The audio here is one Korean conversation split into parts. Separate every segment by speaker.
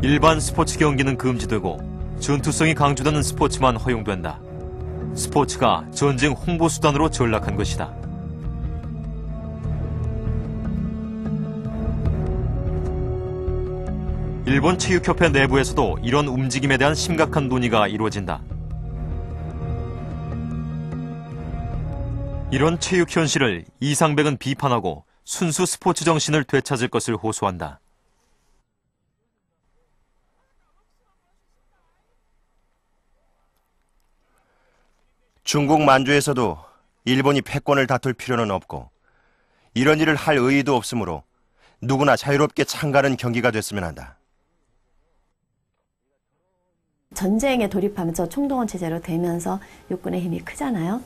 Speaker 1: 일반 스포츠 경기는 금지되고 전투성이 강조되는 스포츠만 허용된다. 스포츠가 전쟁 홍보수단으로 전락한 것이다. 일본 체육협회 내부에서도 이런 움직임에 대한 심각한 논의가 이루어진다. 이런 체육 현실을 이상백은 비판하고 순수 스포츠 정신을 되찾을 것을 호소한다.
Speaker 2: 중국 만주에서도 일본이 패권을 다툴 필요는 없고 이런 일을 할 의의도 없으므로 누구나 자유롭게 참가하는 경기가 됐으면 한다.
Speaker 3: 전쟁에 돌입하면서 총동원 체제로 되면서 육군의 힘이 크잖아요.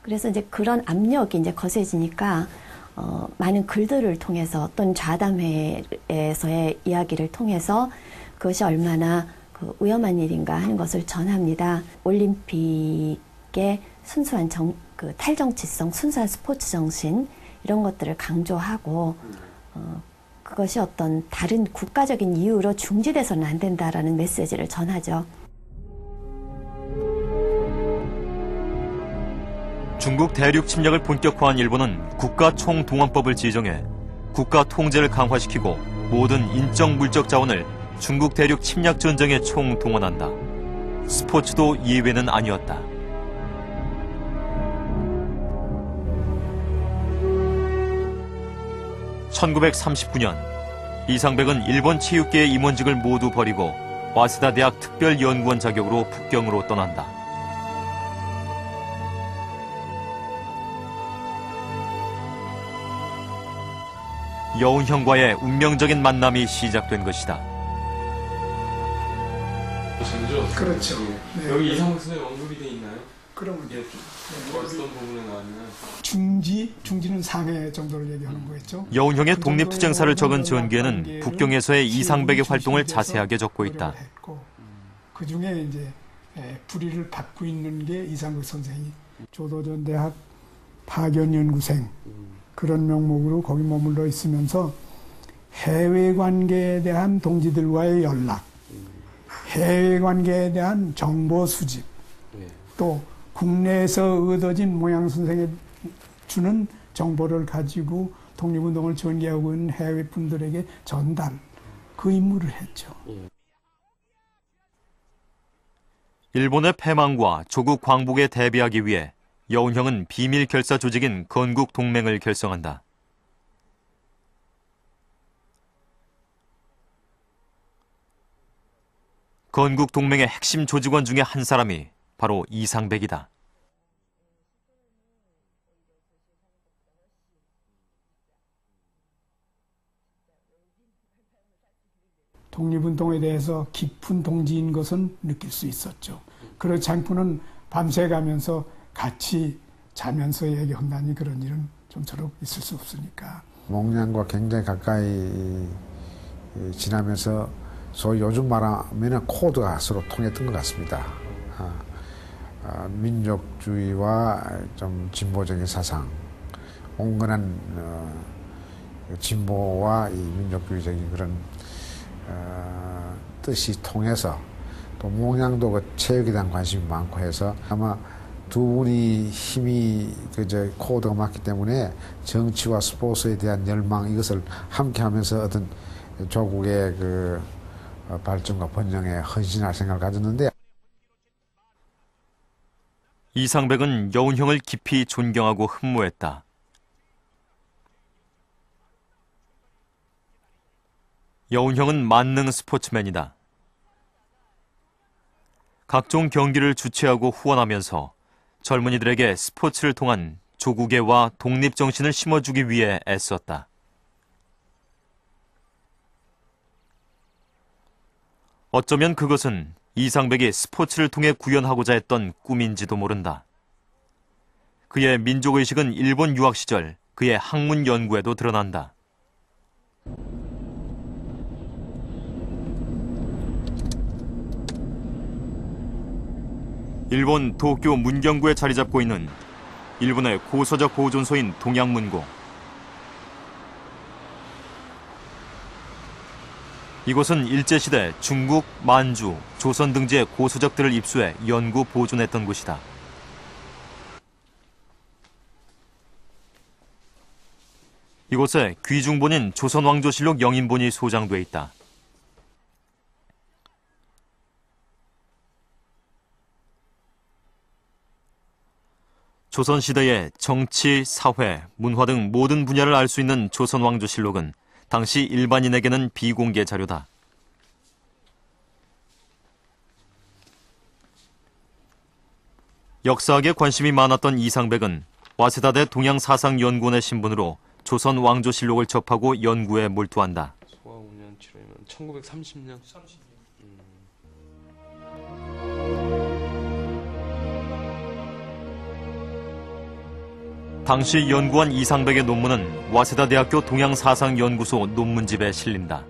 Speaker 3: 그래서 이제 그런 압력이 이제 거세지니까 많은 글들을 통해서 어떤 좌담회에서의 이야기를 통해서 그것이 얼마나 위험한 일인가 하는 것을 전합니다. 올림픽의 순수한 탈정치성, 순수한 스포츠 정신 이런 것들을 강조하고 그것이 어떤 다른 국가적인 이유로 중지돼서는 안 된다라는 메시지를 전하죠.
Speaker 1: 중국 대륙 침략을 본격화한 일본은 국가총동원법을 제정해 국가 통제를 강화시키고 모든 인적 물적 자원을 중국 대륙 침략 전쟁에 총동원한다. 스포츠도 예외는 아니었다. (1939년) 이상백은 일본 체육계의 임원직을 모두 버리고 와세다 대학 특별연구원 자격으로 북경으로 떠난다. 여운형과의 운명적인 만남이 시작된 것이다.
Speaker 4: 그렇죠.
Speaker 5: 네. 여기 이상백 선생님 언급이 돼 있나요?
Speaker 4: 그러면
Speaker 5: 어떤 부분에 나왔나요?
Speaker 4: 중지는 상해 정도를 얘기하는 거겠죠.
Speaker 1: 여운형의 독립투쟁사를 적은 전기에는 북경에서의 이상백의 활동을 자세하게 적고 있다.
Speaker 4: 그 중에 이제 불의를 받고 있는 게 이상백 선생이 조도전 대학 파견연구생 그런 명목으로 거기 머물러 있으면서 해외 관계에 대한 동지들과의 연락, 해외 관계에 대한 정보 수집, 또 국내에서 얻어진 모양 선생이 주는 정보를 가지고 독립운동을 전개하고 있는 해외 분들에게 전달, 그 임무를 했죠.
Speaker 1: 일본의 패망과 조국 광복에 대비하기 위해 여운형은 비밀 결사 조직인 건국동맹을 결성한다. 건국동맹의 핵심 조직원 중에 한 사람이 바로 이상백이다.
Speaker 4: 독립운동에 대해서 깊은 동지인 것은 느낄 수 있었죠. 그렇지 않고는 밤새 가면서 같이 자면서 얘기한다니 그런 일은 좀처럼 있을 수 없으니까.
Speaker 6: 몽양과 굉장히 가까이 지나면서 소위 요즘 말하면 코드가 서로 통했던 것 같습니다. 민족주의와 좀 진보적인 사상, 온건한 진보와 이 민족주의적인 그런 뜻이 통해서 또 몽양도 그 체육에 대한 관심이 많고 해서 아마 두 분이 힘이 코드가 맞기 때문에 정치와 스포츠에 대한 열망 이것을 함께하면서 어떤 조국의 그 발전과 번영에 헌신할 생각을 가졌는데
Speaker 1: 이상백은 여운형을 깊이 존경하고 흠모했다. 여운형은 만능 스포츠맨이다. 각종 경기를 주최하고 후원하면서 젊은이들에게 스포츠를 통한 조국애와 독립정신을 심어주기 위해 애썼다. 어쩌면 그것은 이상백이 스포츠를 통해 구현하고자 했던 꿈인지도 모른다. 그의 민족의식은 일본 유학 시절 그의 학문 연구에도 드러난다. 일본 도쿄 문경구에 자리 잡고 있는 일본의 고서적 보존소인 동양문고. 이곳은 일제시대 중국, 만주, 조선 등지의 고수적들을 입수해 연구 보존했던 곳이다. 이곳에 귀중본인 조선왕조실록 영인본이 소장돼 있다. 조선시대의 정치, 사회, 문화 등 모든 분야를 알 수 있는 조선왕조실록은 당시 일반인에게는 비공개 자료다. 역사학에 관심이 많았던 이상백은 와세다대 동양사상연구원의 신분으로 조선왕조실록을 접하고 연구에 몰두한다.
Speaker 5: 소화 5년 7월이면 1930년.
Speaker 1: 당시 연구한 이상백의 논문은 와세다 대학교 동양사상연구소 논문집에 실린다.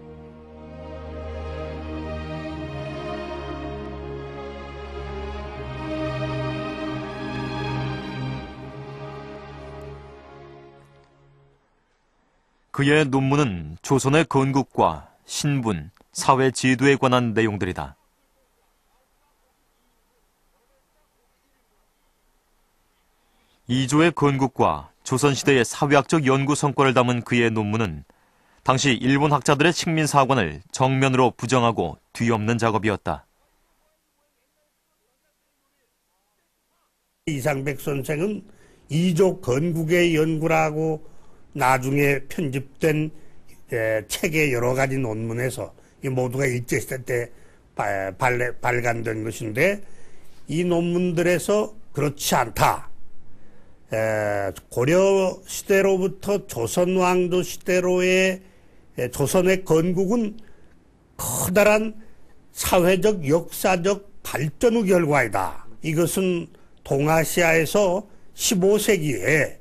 Speaker 1: 그의 논문은 조선의 건국과 신분, 사회 지도에 관한 내용들이다. 이조의 건국과 조선시대의 사회학적 연구 성과를 담은 그의 논문은 당시 일본 학자들의 식민사관을 정면으로 부정하고 뒤엎는 작업이었다.
Speaker 7: 이상백 선생은 이조 건국의 연구라고 나중에 편집된 책의 여러 가지 논문에서 이 모두가 일제시대 때 발간된 것인데 이 논문들에서 그렇지 않다. 고려 시대로부터 조선 왕조 시대로의 조선의 건국은 커다란 사회적 역사적 발전의 결과이다. 이것은 동아시아에서 15세기에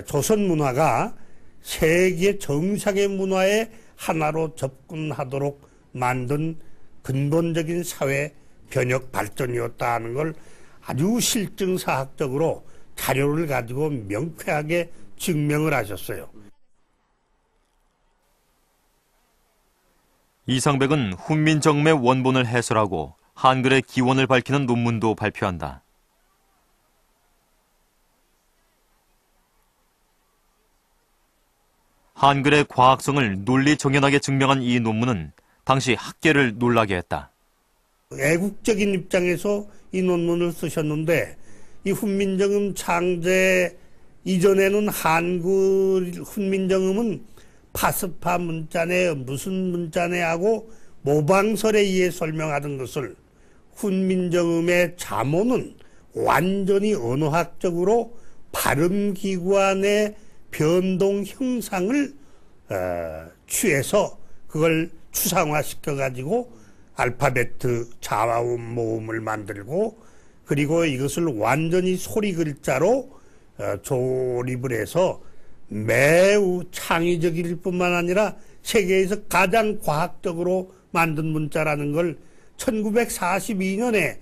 Speaker 7: 조선 문화가 세계 정상의 문화의 하나로 접근하도록 만든 근본적인 사회 변혁 발전이었다 하는 걸 아주 실증사학적으로 자료를 가지고 명쾌하게 증명을 하셨어요.
Speaker 1: 이상백은 훈민정음의 원본을 해설하고 한글의 기원을 밝히는 논문도 발표한다. 한글의 과학성을 논리정연하게 증명한 이 논문은 당시 학계를 놀라게 했다.
Speaker 7: 애국적인 입장에서 이 논문을 쓰셨는데 이 훈민정음 창제 이전에는 한글 훈민정음은 파스파 문자네 무슨 문자네 하고 모방설에 의해 설명하던 것을 훈민정음의 자모는 완전히 언어학적으로 발음기관의 변동 형상을 취해서 그걸 추상화시켜가지고 알파베트 자음 모음을 만들고 그리고 이것을 완전히 소리 글자로 조립을 해서 매우 창의적일 뿐만 아니라 세계에서 가장 과학적으로 만든 문자라는 걸 1942년에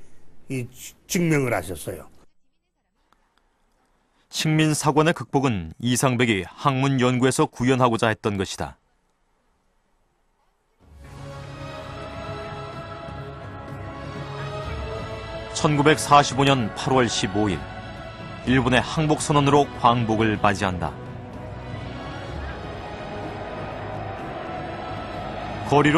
Speaker 7: 증명을 하셨어요.
Speaker 1: 식민사관의 극복은 이상백이 학문 연구에서 구현하고자 했던 것이다. (1945년 8월 15일) 일본의 항복선언으로 광복을 맞이한다. 거리로